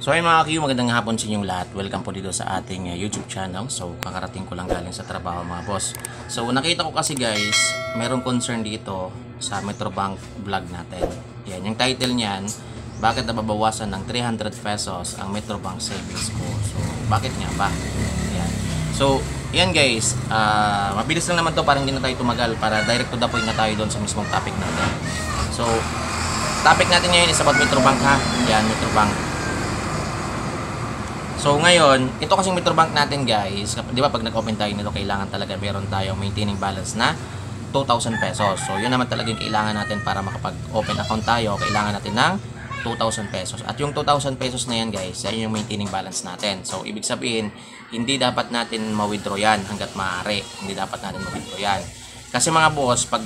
So ayun mga Q, magandang hapon sa inyong lahat. Welcome po dito sa ating YouTube channel. So kakarating ko lang galing sa trabaho mga boss. So nakita ko kasi guys, merong concern dito sa Metrobank vlog natin. Yan, yung title niyan, bakit nababawasan ng 300 pesos ang Metrobank savings ko? So bakit nga ba? Yan. So yan guys, mabilis lang naman to, parang hindi na tayo tumagal, para direct to the point na tayo doon sa mismong topic natin. So topic natin ngayon is about Metrobank ha. Yan, Metrobank. So ngayon, ito kasing Metrobank natin guys, di ba pag nag-open tayo nito, kailangan talaga meron tayong maintaining balance na 2,000 pesos. So yun naman talaga yung kailangan natin para makapag-open account tayo, kailangan natin ng 2,000 pesos. At yung 2,000 pesos na yan guys, yan yung maintaining balance natin. So ibig sabihin, hindi dapat natin ma-withdraw yan hanggat maaari. Hindi dapat natin ma-withdraw yan. Kasi mga boss, pag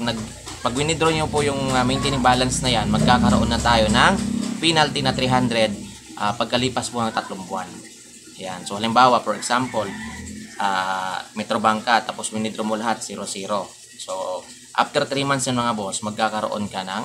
withdraw nyo po yung maintaining balance na yan, magkakaroon na tayo ng penalty na 300 pagkalipas po ng 3 buwan. Yan. So halimbawa, for example, Metrobank ka, tapos withdraw mo lahat 0-0. So after 3 months yan mga boss, magkakaroon ka ng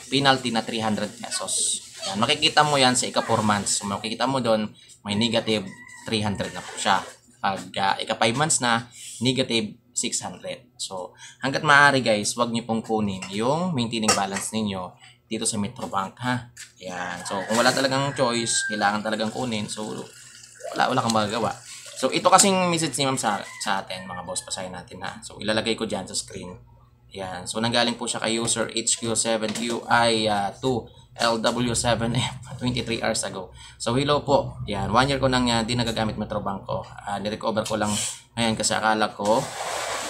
penalty na 300 pesos. Yan. Makikita mo yan sa ika 4 months. So, makikita mo doon, may negative 300 na po siya. Pag ika 5 months na, negative 600. So hanggat maaari guys, wag niyo pong kunin yung maintaining balance ninyo dito sa Metrobank ha. Yan. So kung wala talagang choice, kailangan talagang kunin. So wala kang magagawa. So ito kasing message ni ma'am sa atin mga boss, pasahin natin na. So ilalagay ko diyan sa screen. Yan. So nanggaling po siya kay user HQ7QI2 LW7F 23 hours ago. So hello po. Yan. 1 year ko nang di nagagamit Metrobank ko. Nirecover ko lang ngayon kasi akala ko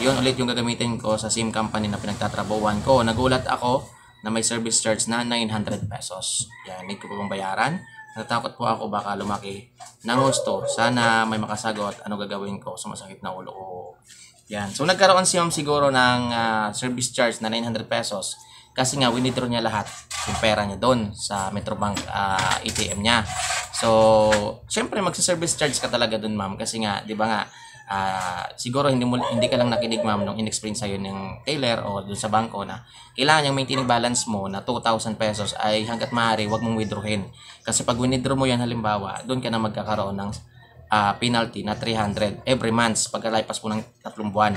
yun ulit yung gagamitin ko sa SIM company na pinagtatrabahuan ko. Nagulat ako na may service charge na 900 pesos. Yan, need ko po bang bayaran? Natatakot po ako baka lumaki ng gusto. Sana may makasagot. Ano gagawin ko? Sumasakit na ulo ko. Yan. So nagkaroon siya siguro ng service charge na 900 pesos kasi nga withdraw niya lahat yung pera niya doon sa Metrobank ATM niya. So, syempre magsa-service charge ka talaga doon, ma'am, kasi nga 'di ba nga siguro hindi ka lang nakinig ma'am nung in-explain sa'yo ng teller o dun sa bangko na kailangan yung maintaining balance mo na 2,000 pesos ay hanggat maaari wag mong withdrawin. Kasi pag withdraw mo yan halimbawa, doon ka na magkakaroon ng penalty na 300 every month pagkalipas po ng 3 buwan.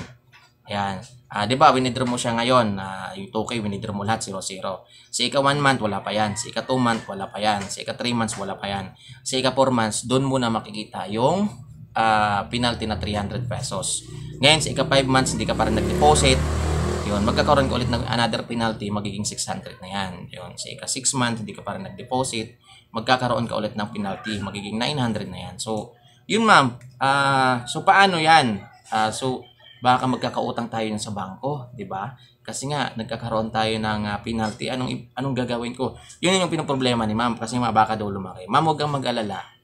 Yan. Di ba, withdraw mo siya ngayon, yung 2K, withdraw mo lahat 0-0. Sa ika 1 month, wala pa yan. Sa ika 2 month, wala pa yan. Sa ika 3 months, wala pa yan. Sa ika 4 months, doon mo na makikita yung penalty na 300 pesos. Ngayon, sa ika 5 months, hindi ka pa rin nag-deposit. Yun, magkakaroon ka ulit ng another penalty, magiging 600 na yan. Yun, sa ika 6 months, hindi ka pa rin nag-deposit, magkakaroon ka ulit ng penalty, magiging 900 na yan. So, yun ma'am. So, paano yan? So, baka magkakautang tayo sa bangko, di ba? Kasi nga, nagkakaroon tayo ng penalty. Anong gagawin ko? Yun yung pinoproblema ni ma'am, kasi nga baka daw lumaki. Ma'am, huwag kang mag-alala.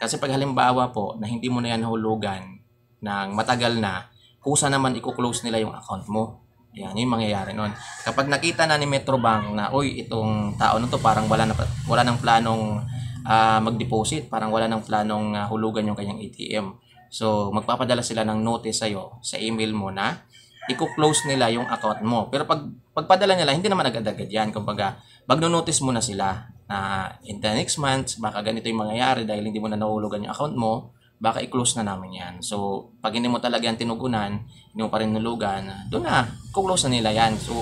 Kasi pag halimbawa po na hindi mo na yan nahulugan ng matagal na, kusa naman i-close nila yung account mo. Yan, yung mangyayari nun. Kapag nakita na ni Metrobank na, uy, itong tao na to parang wala nang planong mag-deposit, parang wala nang planong hulugan yung kanyang ATM. So, magpapadala sila ng notice sa'yo sa email mo na i-close nila yung account mo. Pero pagpadala nila, hindi naman agad-agad yan. Kumbaga, magno-notice mo na sila na in the next month, baka ganito yung mangyayari dahil hindi mo na nahulugan yung account mo, baka i-close na namin yan. So, pag hindi mo talaga yan tinugunan, hindi mo pa rin nulugan, doon na, i-close na nila yan. So,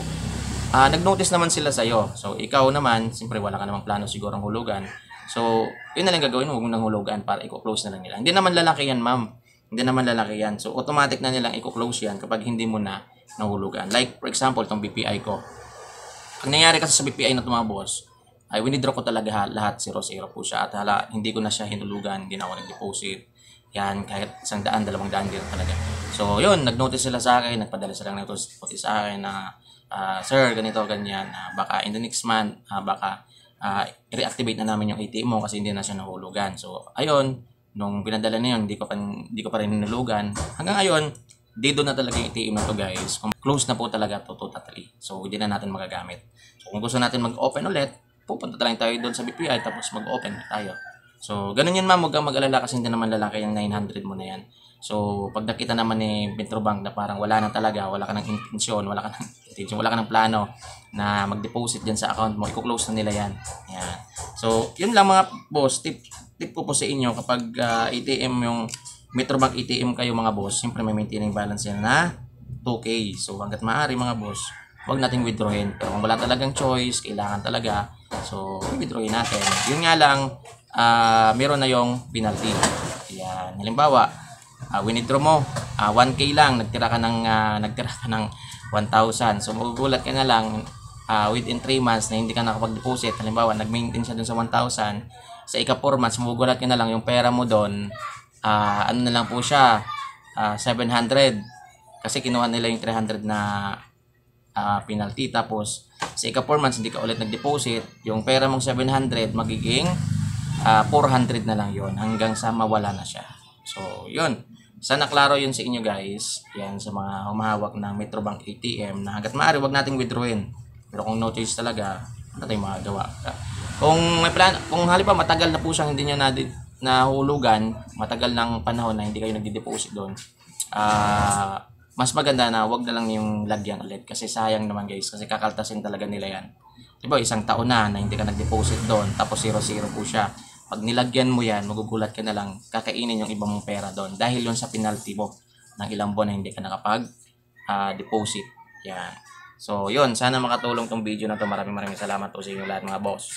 nag-notice naman sila sa'yo. So, ikaw naman, siyempre wala ka namang plano siguro ng hulugan. So, yun na lang gagawin mo, huwag mo nang hulugan para i-close na lang nila. Hindi naman lalaki yan, ma'am. Hindi naman lalaki yan. So, automatic na nilang i-close yan kapag hindi mo na nahulugan. Like, for example, itong BPI ko. Ang nangyari kasi sa BPI na mga boss, ay winidraw ko talaga lahat 0-0 po siya. At hindi ko na siya hinulugan, hindi na ako nag-deposit. Yan, kahit 100, 200 din talaga. So, yun, nag-notice sila sa akin, nagpadala sila ng notice sa akin na, sir, ganito, ganyan. Baka in the next month, baka i-reactivate na namin yung ATM mo kasi hindi na siya nahulugan. So, ayun, nung pinadala na yun, hindi ko pa rin hinulugan. Hanggang ngayon, doon na talaga yung ATM na to guys. Close na po talaga to totally. So, hindi na natin magagamit. So, kung gusto natin mag-open ulit, pupunta lang tayo doon sa BPI tapos mag-open tayo. So, ganun yun ma'am, huwag kang mag-alala kasi hindi naman lalaki yung 900 mo na yan. So, pag nakita naman ni Metrobank na parang wala na talaga, wala ka ng intensyon, wala ka ng plano na mag-deposit dyan sa account mo, i-close na nila yan. Yan. So, yun lang mga boss, tip ko po sa inyo kapag ATM yung Metrobank ATM kayo mga boss, siyempre may maintaining balance yan na 2K. So, hanggat maaari mga boss, huwag nating withdrawin. Pero kung wala talagang choice, kailangan talaga, so, withdrawin natin. Yun nga lang, meron na yung penalty. Yan. Halimbawa, winidraw mo, 1K lang, nagtira ka ng 1,000. So, magugulat ka na lang within 3 months na hindi ka nakapag-deposit. Halimbawa, nag-maintain siya dun sa 1,000. Sa ika-4 months, magugulat ka na lang yung pera mo dun, ano na lang po siya, 700. Kasi kinuha nila yung 300 na penalty. Tapos, sa ika-4 months, hindi ka ulit nag-deposit. Yung pera mong 700, magiging 400 na lang yon hanggang sa mawala na siya. So, yun. Sana klaro yun sa inyo guys. Yan sa mga humahawak ng Metrobank ATM na hanggat maaari wag nating withdrawin. Pero kung no choice talaga, ano tayong magagawa? Kung may plan, kung halimbawa matagal na po siyang hindi niyo nahulugan, matagal ng panahon na hindi kayo nagde-deposit doon. Mas maganda na wag na lang yung lagyan ulit kasi sayang naman guys kasi kakaltasin talaga nila yan. Diba, isang taon na hindi ka nag-deposit doon tapos 0-0 po siya. Pag nilagyan mo yan, magugulat ka na lang, kakainin yung iba mong pera doon dahil yun sa penalty mo ng ilang buwan na hindi ka nakapag-deposit. Yan. So, yun. Sana makatulong tong video na to. Maraming salamat po sa inyo lahat mga boss.